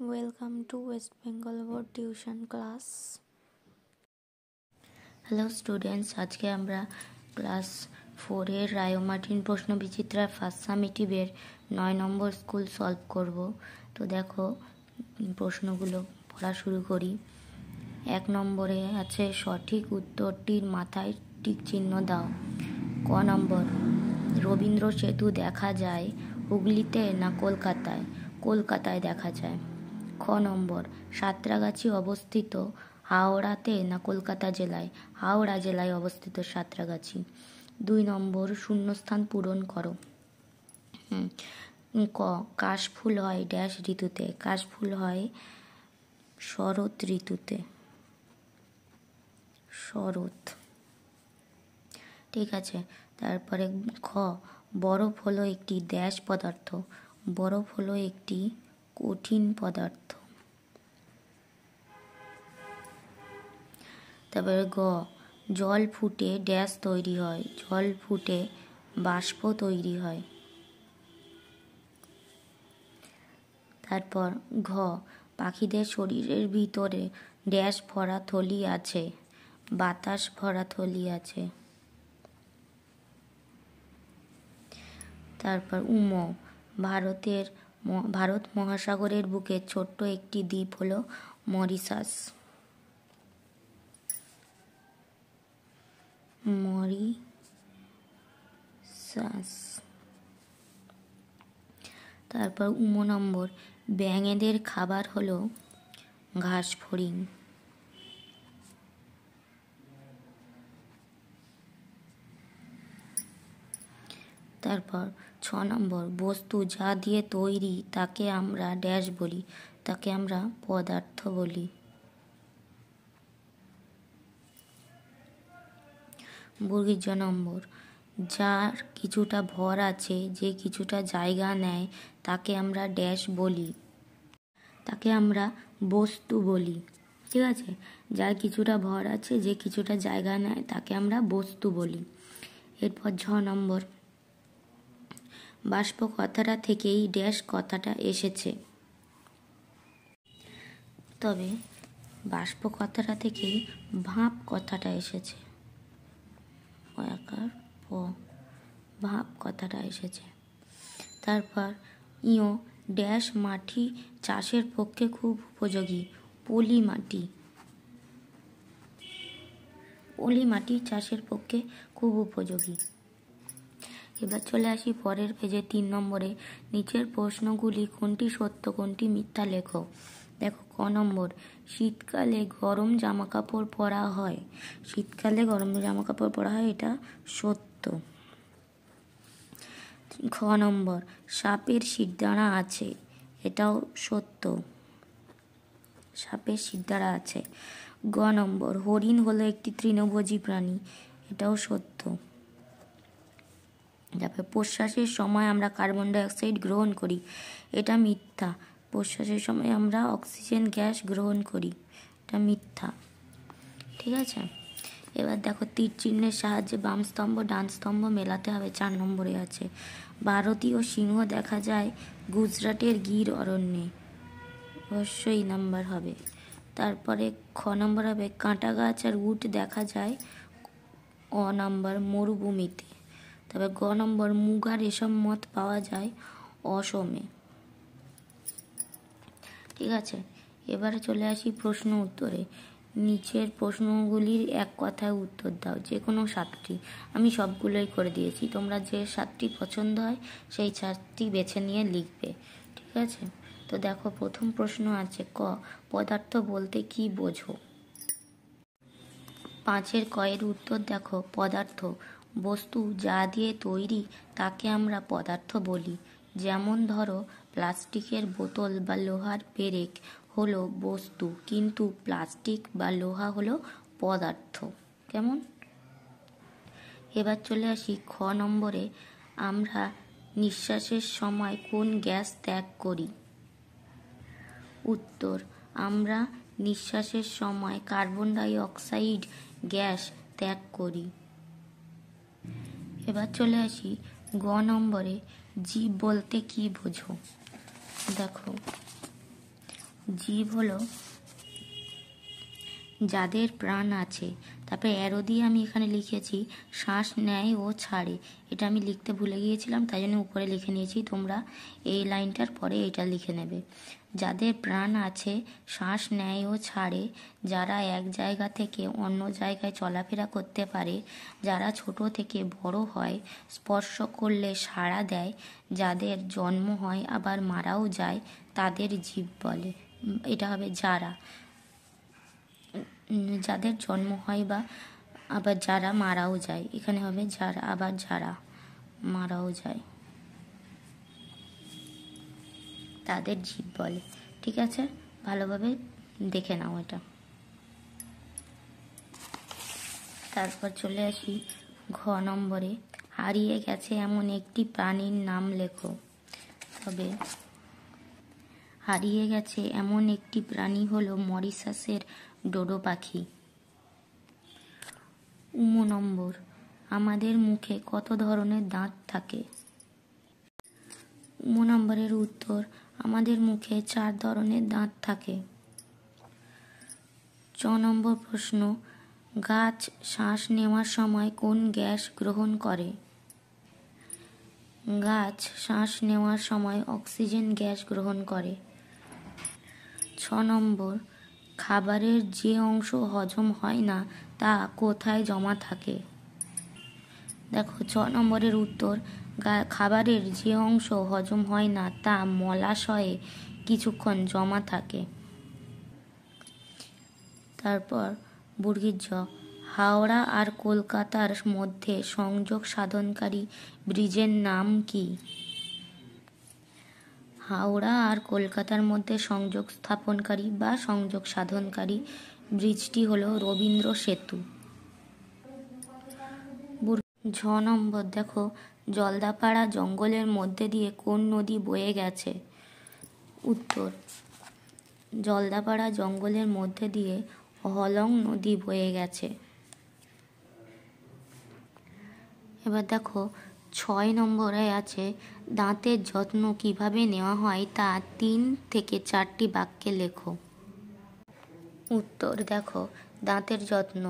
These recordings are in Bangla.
Welcome to West Bengal Board Tuition class. Hello students, আজকে আমরা ক্লাস 4-এর রায়োমার্টিন প্রশ্ন বিচিত্রার ফার্স্ট সামেটিভের 9 নম্বর স্কুল সলভ করব। তো দেখো প্রশ্নগুলো পড়া শুরু করি। 1 নম্বরে আছে সঠিক উত্তরটির মাথায় টিক চিহ্ন দাও। ক নম্বর, রবীন্দ্র সেতু দেখা যায় হুগলিতে না কলকাতায়? কলকাতায় দেখা যায়। খ নম্বর, সাঁতরাগাছি অবস্থিত হাওড়াতে না কলকাতা জেলায়? হাওড়া জেলায় অবস্থিত সাঁতরাগাছি। 2 নম্বর, শূন্যস্থান পূরণ করো। ক, কাশফুল হয় ড্যাশ ঋতুতে? কাশফুল হয় শরৎ ঋতুতে। শরৎ, ঠিক আছে। তারপরে খ, বরফ হলো একটি ড্যাশ পদার্থ? বরফ হলো একটি কঠিন পদার্থ। তারপরে গ, জল ফুটে ড্যাশ তৈরি হয়? জল ফুটে বাষ্প তৈরি হয়। তারপর ঘ, পাখিদের শরীরের ভিতরে ড্যাশ ভরা থলি আছে? বাতাস ভরা থলি আছে। তারপর উম, ভারত মহাসাগরের বুকে ছোট্ট একটি দ্বীপ হলো মরিশাস। তারপর নম্বর, ব্যাঙেদের খাবার হলো ঘাস ফড়িং। তারপর 6 নম্বর, বস্তু যা দিয়ে তৈরি তাকে আমরা ড্যাশ বলি? তাকে আমরা পদার্থ বলি। জ নম্বর, যার কিছুটা ভর আছে, যে কিছুটা জায়গা নেয় তাকে আমরা ড্যাশ বলি? তাকে আমরা বস্তু বলি। ঠিক আছে, যার কিছুটা ভর আছে, যে কিছুটা জায়গা নেয় তাকে আমরা বস্তু বলি। এরপর 6 নম্বর, বাষ্প কথাটা থেকেই ড্যাশ কথাটা এসেছে? তবে বাষ্প কথাটা থেকেই ভাপ কথাটা এসেছে। ভাপ কথাটা এসেছে। তারপর ড্যাশ মাটি চাষের পক্ষে খুব উপযোগী? পলি মাটি। পলি মাটি চাষের পক্ষে খুব উপযোগী। এবার চলে আসি পরের পেজে 3 নম্বরে, নিচের প্রশ্নগুলি কোনটি সত্য কোনটি মিথ্যা লেখো। দেখো, ক নম্বর, শীতকালে গরম জামা কাপড় পরা হয়? শীতকালে গরম জামা কাপড় পরা হয়, এটা সত্য। খ নম্বর, সাপের শিরদাঁড়া আছে? এটাও সত্য, সাপের শিরদাঁড়া আছে। গ নম্বর, হরিণ হলো একটি তৃণভোজী প্রাণী? এটাও সত্য। তারপরে প্রশ্বাসের সময় আমরা কার্বন ডাই অক্সাইড গ্রহণ করি? এটা মিথ্যা। প্রশ্বাসের সময় আমরা অক্সিজেন গ্যাস গ্রহণ করি, এটা মিথ্যা। ঠিক আছে, এবার দেখো তীর চিহ্নের সাহায্যে বাম স্তম্ভ ডান স্তম্ভ মেলাতে হবে। 4 নম্বরে আছে ভারতীয় সিংহ দেখা যায় গুজরাটের গির অরণ্যে? অবশ্যই নাম্বার হবে। তারপরে খ নম্বর হবে কাঁটা গাছ আর উট দেখা যায় নাম্বার মরুভূমিতে। তবে গ নম্বর, মুগা রেশম মদ পাওয়া যায় অসমে। ঠিক আছে, এবারে চলে আসি প্রশ্ন উত্তরে। নিচের প্রশ্নগুলির এক কথায় উত্তর দাও, যে কোনো 7টি। আমি সবগুলোই করে দিয়েছি, তোমরা যে 7টি পছন্দ হয় সেই 7টি বেছে নিয়ে লিখবে। ঠিক আছে, তো দেখো প্রথম প্রশ্ন আছে ক, পদার্থ বলতে কি বোঝো? 5-এর কয়ের উত্তর দেখো, পদার্থ বস্তু যা দিয়ে তৈরি তাকে আমরা পদার্থ বলি। যেমন ধরো, প্লাস্টিকের বোতল বা লোহার পেরেক হলো বস্তু, কিন্তু প্লাস্টিক বা লোহা হলো পদার্থ। কেমন? এবার চলে আসি খ নম্বরে, আমরা নিঃশ্বাসের সময় কোন গ্যাস ত্যাগ করি? উত্তর, আমরা নিঃশ্বাসের সময় কার্বন ডাই অক্সাইড গ্যাস ত্যাগ করি। এবার চলে আসি গ নম্বরে, জীব বলতে কি বোঝো? দেখো, জীব হলো যাদের প্রাণ আছে। তারপরে অ্যারো দিয়ে আমি এখানে লিখেছি শ্বাস নেয় ও ছাড়ে, এটা আমি লিখতে ভুলে গিয়েছিলাম, তাই জন্য উপরে লিখে নিয়েছি। তোমরা এই লাইনটার পরে এটা লিখে নেবে। যাদের প্রাণ আছে, শ্বাস নেয় ও ছাড়ে, যারা এক জায়গা থেকে অন্য জায়গায় চলাফেরা করতে পারে, যারা ছোট থেকে বড় হয়, স্পর্শ করলে সাড়া দেয়, যাদের জন্ম হয় আবার মারাও যায়, তাদের জীব বলে। এটা হবে যারা, যাদের জন্ম হয় বা আবার যারা মারাও যায়, এখানে হবে যারা, আবার যারা মারাও যায়, তাদের জীব বলে। ঠিক আছে, ভালোভাবে দেখে নাও এটা। তারপর চলে আসি ঘ নম্বরে, হারিয়ে গেছে এমন একটি প্রাণীর নাম লেখো। তবে হারিয়ে গেছে এমন একটি প্রাণী হলো মরিশাসের ডোডো পাখি। নম্বর, আমাদের মুখে কত ধরনের দাঁত থাকে? নম্বরের উত্তর, আমাদের মুখে 4 ধরনের দাঁত থাকে। নম্বর প্রশ্ন, গাছ শ্বাস নেওয়ার সময় কোন গ্যাস গ্রহণ করে? গাছ শ্বাস নেওয়ার সময় অক্সিজেন গ্যাস গ্রহণ করে। নম্বর, খাবারের যে অংশ হজম হয় না তা কোথায় জমা থাকে? দেখো 6 নম্বরের উত্তর, খাবারের যে অংশ হজম হয় না তা মলাশয়ে কিছুক্ষণ জমা থাকে। তারপর বর্গীর জ, হাওড়া আর কলকাতার মধ্যে সংযোগ সাধনকারী ব্রিজের নাম কি? হাওড়া আর কলকাতার মধ্যে সংযোগ স্থাপনকারী বা সংযোগ সাধনকারী ব্রিজটি হলো রবীন্দ্র সেতু। ঝ নম্বর, দেখো জলদাপাড়া জঙ্গলের মধ্যে দিয়ে কোন নদী বয়ে গেছে? উত্তর, জলদাপাড়া জঙ্গলের মধ্যে দিয়ে হলং নদী বয়ে গেছে। এবার দেখো 6 নম্বরে আছে, দাঁতের যত্ন কিভাবে নেওয়া হয় তা 3 থেকে 4টি বাক্যে লেখো। উত্তর, দেখো দাঁতের যত্ন,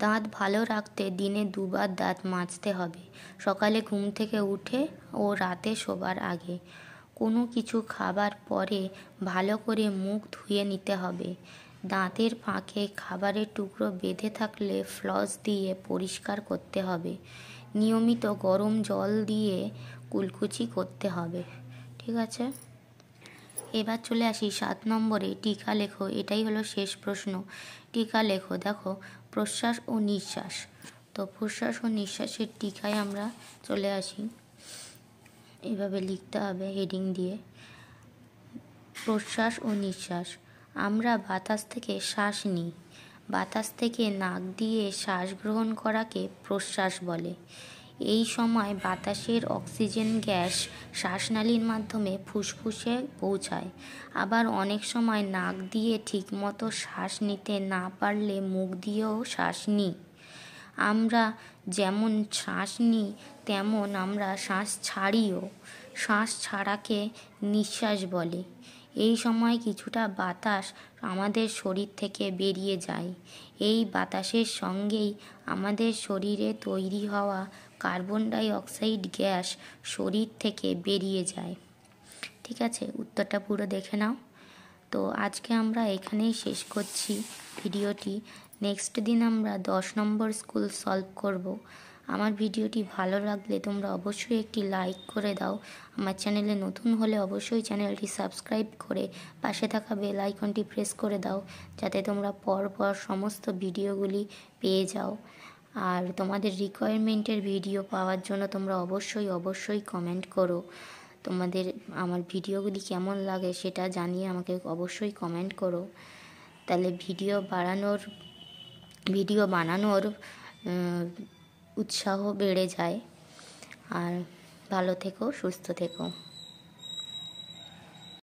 দাঁত ভালো রাখতে দিনে 2 বার দাঁত মাজতে হবে, সকালে ঘুম থেকে উঠে ও রাতে শোবার আগে। কোনো কিছু খাবার পরে ভালো করে মুখ ধুয়ে নিতে হবে। দাঁতের ফাঁকে খাবারের টুকরো বেঁধে থাকলে ফ্লস দিয়ে পরিষ্কার করতে হবে। নিয়মিত গরম জল দিয়ে কুলকুচি করতে হবে। ঠিক আছে, এবার চলে আসি 7 নম্বরে, টিকা লেখো। এটাই হলো শেষ প্রশ্ন। টিকা লেখো। দেখো প্রশ্বাস ও নিঃশ্বাস, তো প্রশ্বাস ও নিঃশ্বাসের টিকায় আমরা চলে আসি, এভাবে লিখতে হবে হেডিং দিয়ে, প্রশ্বাস ও নিঃশ্বাস। আমরা বাতাস থেকে শ্বাস নিই, বাতাস থেকে নাক দিয়ে শ্বাস গ্রহণ করাকে প্রশ্বাস বলে। এই সময় বাতাসের অক্সিজেন গ্যাস শ্বাসনালীর মাধ্যমে ফুসফুসে পৌঁছায়। আবার অনেক সময় নাক দিয়ে ঠিকমতো শ্বাস নিতে না পারলে মুখ দিয়েও শ্বাস নিই। আমরা যেমন শ্বাস নিই তেমন আমরা শ্বাস ছাড়িও। শ্বাস ছাড়াকে নিঃশ্বাস বলে। এই সময় কিছুটা বাতাস আমাদের শরীর থেকে বেরিয়ে যায়। এই বাতাসের সঙ্গেই আমাদের শরীরে তৈরি হওয়া কার্বন ডাই অক্সাইড গ্যাস শরীর থেকে বেরিয়ে যায়। ঠিক আছে, উত্তরটা পুরো দেখে নাও। তো আজকে আমরা এখানেই শেষ করছি ভিডিওটি। নেক্সট দিন আমরা 10 নম্বর স্কুল সলভ করব। আমার ভিডিওটি ভালো লাগলে তোমরা অবশ্যই একটি লাইক করে দাও। আমার চ্যানেলে নতুন হলে অবশ্যই চ্যানেলটি সাবস্ক্রাইব করে পাশে থাকা বেল আইকনটি প্রেস করে দাও, যাতে তোমরা পরপর সমস্ত ভিডিওগুলি পেয়ে যাও। আর তোমাদের রিকোয়ারমেন্টের ভিডিও পাওয়ার জন্য তোমরা অবশ্যই কমেন্ট করো। তোমাদের আমার ভিডিওগুলি কেমন লাগে সেটা জানিয়ে আমাকে অবশ্যই কমেন্ট করো, তাহলে ভিডিও বানানোর উৎসাহ বেড়ে যায়। আর ভালো থেকো, সুস্থ থেকো।